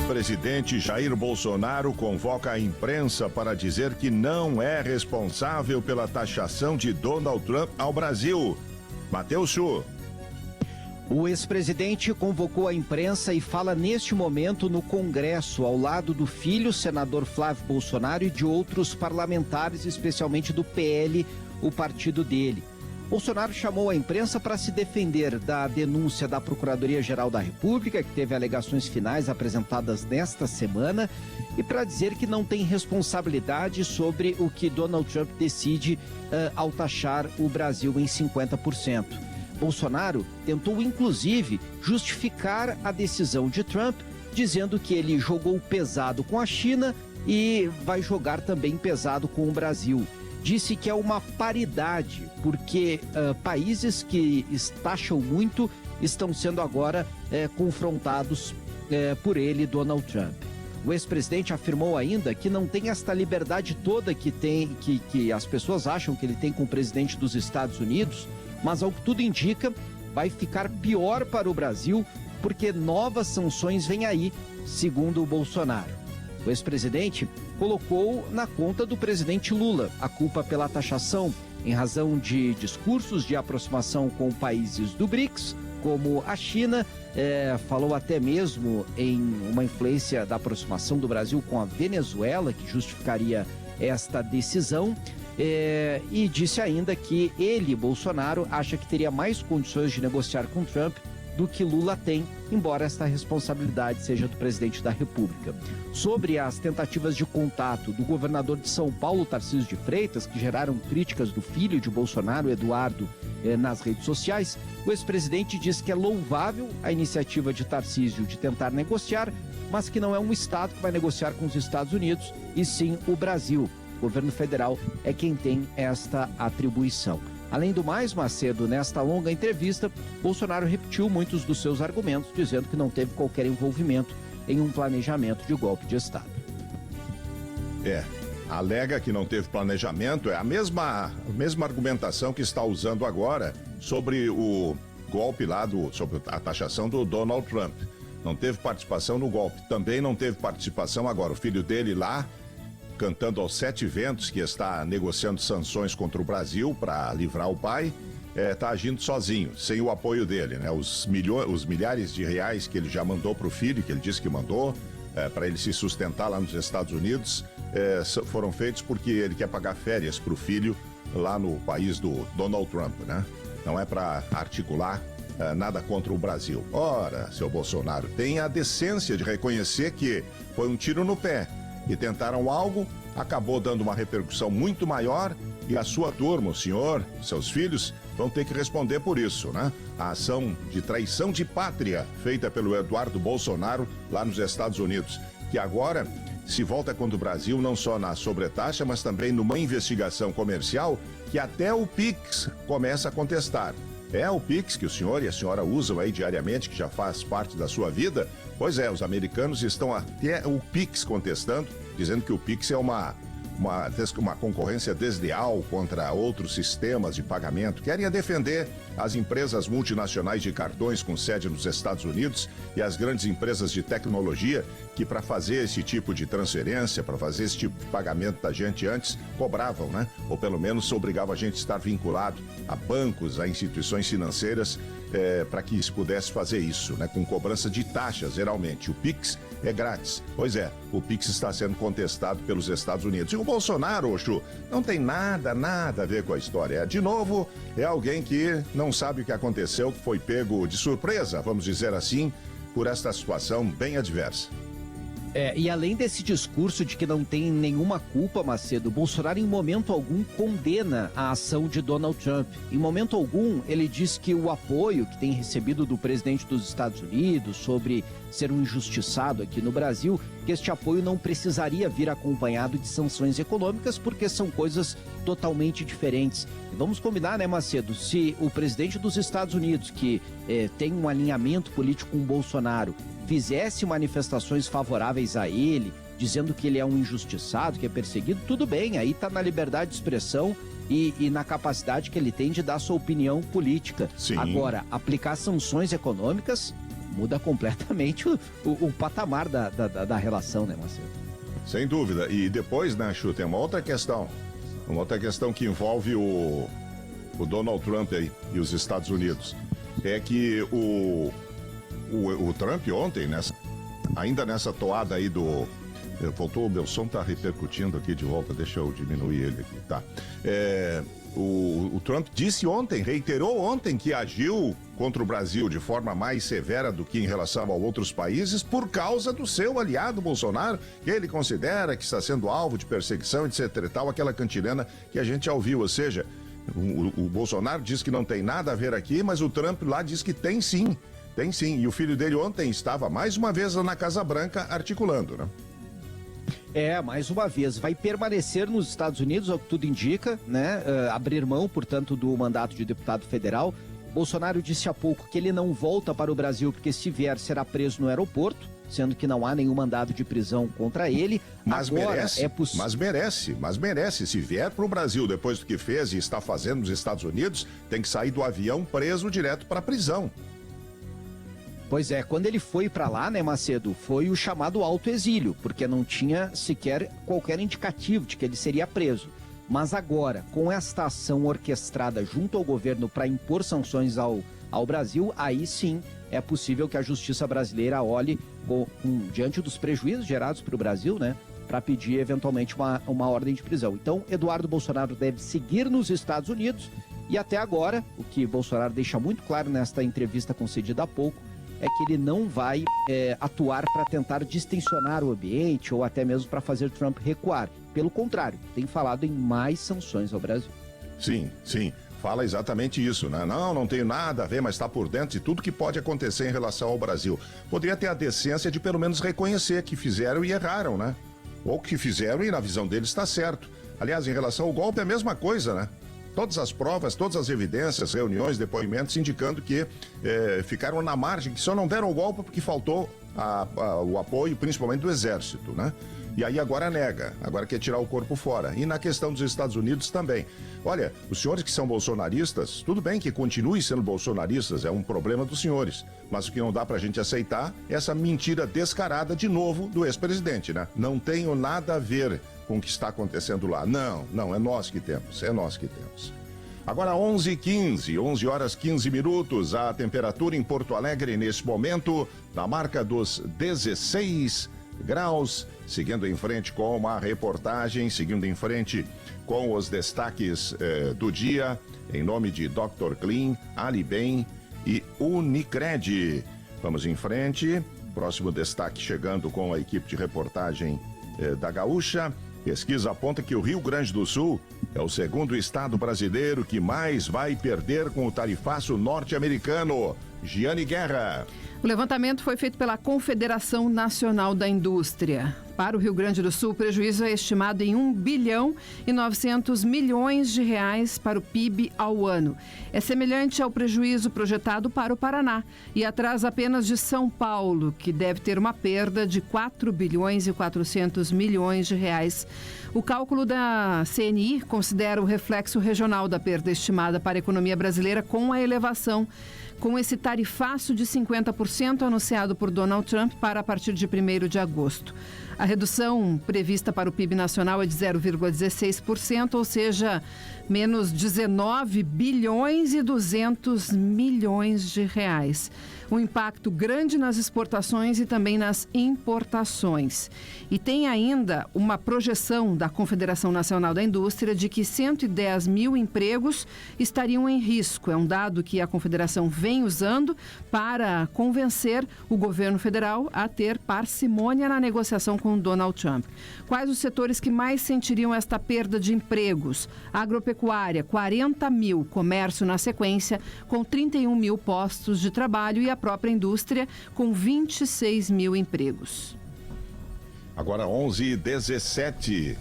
Presidente Jair Bolsonaro convoca a imprensa para dizer que não é responsável pela taxação de Donald Trump ao Brasil. Matheus Chu. O ex-presidente convocou a imprensa e fala neste momento no Congresso, ao lado do filho, senador Flávio Bolsonaro, e de outros parlamentares, especialmente do PL, o partido dele. Bolsonaro chamou a imprensa para se defender da denúncia da Procuradoria-Geral da República, que teve alegações finais apresentadas nesta semana, e para dizer que não tem responsabilidade sobre o que Donald Trump decide ao taxar o Brasil em 50%. Bolsonaro tentou, inclusive, justificar a decisão de Trump, dizendo que ele jogou pesado com a China e vai jogar também pesado com o Brasil. Disse que é uma paridade, porque países que taxam muito estão sendo agora confrontados por ele, Donald Trump. O ex-presidente afirmou ainda que não tem esta liberdade toda que as pessoas acham que ele tem com o presidente dos Estados Unidos, mas ao que tudo indica, vai ficar pior para o Brasil, porque novas sanções vêm aí, segundo o Bolsonaro. O ex-presidente colocou na conta do presidente Lula a culpa pela taxação em razão de discursos de aproximação com países do BRICS, como a China, falou até mesmo em uma influência da aproximação do Brasil com a Venezuela, que justificaria esta decisão, e disse ainda que ele, Bolsonaro, acha que teria mais condições de negociar com Trump do que Lula tem, embora esta responsabilidade seja do presidente da República. Sobre as tentativas de contato do governador de São Paulo, Tarcísio de Freitas, que geraram críticas do filho de Bolsonaro, Eduardo, nas redes sociais, o ex-presidente diz que é louvável a iniciativa de Tarcísio de tentar negociar, mas que não é um Estado que vai negociar com os Estados Unidos, e sim o Brasil. O governo federal é quem tem esta atribuição. Além do mais, Macedo, nesta longa entrevista, Bolsonaro repetiu muitos dos seus argumentos, dizendo que não teve qualquer envolvimento em um planejamento de golpe de Estado. Alega que não teve planejamento, é a mesma argumentação que está usando agora sobre o golpe lá, sobre a taxação do Donald Trump. Não teve participação no golpe, também não teve participação agora. O filho dele lá, cantando aos 7 ventos, que está negociando sanções contra o Brasil para livrar o pai, está agindo sozinho, sem o apoio dele, né? Os milhares de reais que ele já mandou para o filho, que ele disse que mandou, para ele se sustentar lá nos Estados Unidos, foram feitos porque ele quer pagar férias para o filho lá no país do Donald Trump, né? Não é para articular nada contra o Brasil. Ora, seu Bolsonaro, tenha a decência de reconhecer que foi um tiro no pé, e tentaram algo, acabou dando uma repercussão muito maior, e a sua turma, o senhor, seus filhos, vão ter que responder por isso, né? A ação de traição de pátria feita pelo Eduardo Bolsonaro lá nos Estados Unidos, que agora se volta contra o Brasil não só na sobretaxa, mas também numa investigação comercial que até o PIX começa a contestar. É o PIX que o senhor e a senhora usam aí diariamente, que já faz parte da sua vida. Pois é, os americanos estão até o PIX contestando, dizendo que o PIX é uma concorrência desleal contra outros sistemas de pagamento. Querem defender as empresas multinacionais de cartões com sede nos Estados Unidos e as grandes empresas de tecnologia que, para fazer esse tipo de transferência, para fazer esse tipo de pagamento da gente antes, cobravam, né? Ou pelo menos obrigavam a gente a estar vinculado a bancos, a instituições financeiras, para que se pudesse fazer isso, né? Com cobrança de taxas, geralmente. O PIX é grátis. Pois é, o PIX está sendo contestado pelos Estados Unidos. E o Bolsonaro, Oxu, não tem nada a ver com a história. De novo, é alguém que não sabe o que aconteceu, que foi pego de surpresa, vamos dizer assim, por esta situação bem adversa. E além desse discurso de que não tem nenhuma culpa, Macedo, Bolsonaro em momento algum condena a ação de Donald Trump. Em momento algum, ele diz que o apoio que tem recebido do presidente dos Estados Unidos sobre ser um injustiçado aqui no Brasil, que este apoio não precisaria vir acompanhado de sanções econômicas, porque são coisas totalmente diferentes. E vamos combinar, né, Macedo? Se o presidente dos Estados Unidos, que tem um alinhamento político com o Bolsonaro, fizesse manifestações favoráveis a ele, dizendo que ele é um injustiçado, que é perseguido, tudo bem, aí está na liberdade de expressão e na capacidade que ele tem de dar sua opinião política. Sim. Agora, aplicar sanções econômicas muda completamente o patamar da relação, né, Macedo? Sem dúvida. E depois, né, Chu, tem uma outra questão que envolve o Donald Trump aí e os Estados Unidos. É que o Trump ontem, ainda nessa toada aí do... Voltou, o meu som tá repercutindo aqui de volta, deixa eu diminuir ele aqui, tá? O Trump reiterou ontem que agiu contra o Brasil de forma mais severa do que em relação a outros países por causa do seu aliado Bolsonaro, que ele considera que está sendo alvo de perseguição, etc e tal, aquela cantilena que a gente já ouviu, ou seja, o Bolsonaro diz que não tem nada a ver aqui, mas o Trump lá diz que tem sim, e o filho dele ontem estava mais uma vez na Casa Branca articulando, né? Mais uma vez, vai permanecer nos Estados Unidos, ao que tudo indica, né? Abrir mão, portanto, do mandato de deputado federal. Bolsonaro disse há pouco que ele não volta para o Brasil porque se vier será preso no aeroporto, sendo que não há nenhum mandado de prisão contra ele. Mas agora merece. Se vier para o Brasil depois do que fez e está fazendo nos Estados Unidos, tem que sair do avião preso direto para a prisão. Pois é, quando ele foi para lá, né, Macedo, foi o chamado autoexílio, porque não tinha sequer qualquer indicativo de que ele seria preso. Mas agora, com esta ação orquestrada junto ao governo para impor sanções ao Brasil, aí sim é possível que a justiça brasileira olhe diante dos prejuízos gerados para o Brasil, né, para pedir eventualmente uma ordem de prisão. Então, Eduardo Bolsonaro deve seguir nos Estados Unidos e até agora, o que Bolsonaro deixa muito claro nesta entrevista concedida há pouco, é que ele não vai atuar para tentar distensionar o ambiente ou até mesmo para fazer Trump recuar. Pelo contrário, tem falado em mais sanções ao Brasil. Sim, fala exatamente isso, né? Não tenho nada a ver, mas está por dentro de tudo que pode acontecer em relação ao Brasil. Poderia ter a decência de pelo menos reconhecer que fizeram e erraram, né? Ou que fizeram e na visão deles está certo. Aliás, em relação ao golpe é a mesma coisa, né? Todas as provas, todas as evidências, reuniões, depoimentos indicando que ficaram na margem, que só não deram o golpe porque faltou o apoio, principalmente do Exército, né? E aí agora nega, agora quer tirar o corpo fora. E na questão dos Estados Unidos também. Olha, os senhores que são bolsonaristas, tudo bem que continuem sendo bolsonaristas, é um problema dos senhores. Mas o que não dá pra gente aceitar é essa mentira descarada de novo do ex-presidente, né? Não tenho nada a ver com o que está acontecendo lá. Não, é nós que temos. Agora 11h15, 11 horas 15 minutos, a temperatura em Porto Alegre nesse momento, na marca dos 16 graus, seguindo em frente com a reportagem, seguindo em frente com os destaques do dia, em nome de Dr. Clean, Alibem e Unicred. Vamos em frente, próximo destaque chegando com a equipe de reportagem da Gaúcha. Pesquisa aponta que o Rio Grande do Sul é o segundo estado brasileiro que mais vai perder com o tarifaço norte-americano. Giane Guerra. O levantamento foi feito pela Confederação Nacional da Indústria. Para o Rio Grande do Sul, o prejuízo é estimado em 1 bilhão e 900 milhões de reais para o PIB ao ano. É semelhante ao prejuízo projetado para o Paraná e atrás apenas de São Paulo, que deve ter uma perda de 4 bilhões e 400 milhões de reais. O cálculo da CNI considera o reflexo regional da perda estimada para a economia brasileira com a elevação com esse tarifaço de 50% anunciado por Donald Trump para a partir de 1º de agosto. A redução prevista para o PIB nacional é de 0,16%, ou seja, menos 19 bilhões e 200 milhões de reais. Um impacto grande nas exportações e também nas importações. E tem ainda uma projeção da Confederação Nacional da Indústria de que 110 mil empregos estariam em risco. É um dado que a Confederação vem usando para convencer o governo federal a ter parcimônia na negociação com Donald Trump. Quais os setores que mais sentiriam esta perda de empregos? Agropecuária, 40 mil. Comércio na sequência, com 31 mil postos de trabalho e a própria indústria com 26 mil empregos. Agora 11h17.